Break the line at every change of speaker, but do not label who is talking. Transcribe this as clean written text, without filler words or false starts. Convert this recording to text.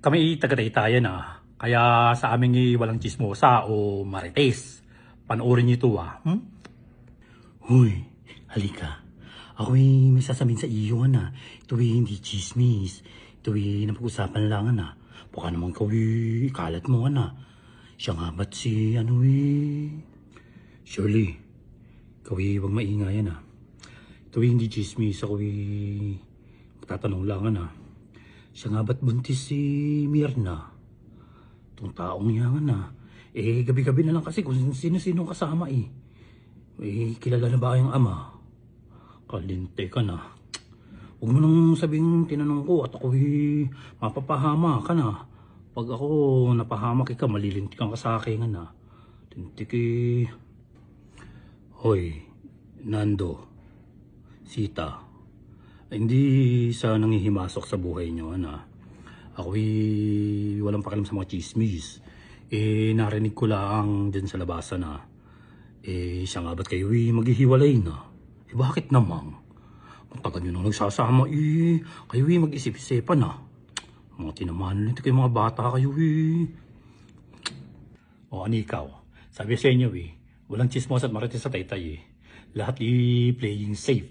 Kami taga-Taytayan kaya sa amin walang chismosa o marites. Panoorin niyo ito
Huy, halika. Ako'y may sasabihin sa iyo Ito hindi chismis. Ito napag-usapan lang Baka naman ikalat mo Siya nga ba't si Shirley, ikaw huwag maingay Ito hindi chismis. Ako'y magtatanong lang Siya nga ba't buntis si Mirna? Itong taong yan gabi-gabi na lang kasi kung sino-sino kasama kilala na ba kayong ama? Kalinte ka na. Huwag mo nang sabing tinanong ko at ako'y mapapahama ka na. Pag ako napahamak ka, malilintikan ka sa akin Tintiki. Hoy, Nando, Sita, hindi sa nangihimasok sa buhay nyo Ako'y walang pakialam sa mga chismis. Narinig ko lang dyan sa labasan siya nga ba't kayo'y maghihiwalay na? Bakit naman? Matagal nyo nang nagsasama kayo'y mag-isip-isipan Mga tinamahan nito kayo mga bata kayo
O ano ikaw? Sabi sa inyo walang chismos at marites sa Taytay Lahat playing safe.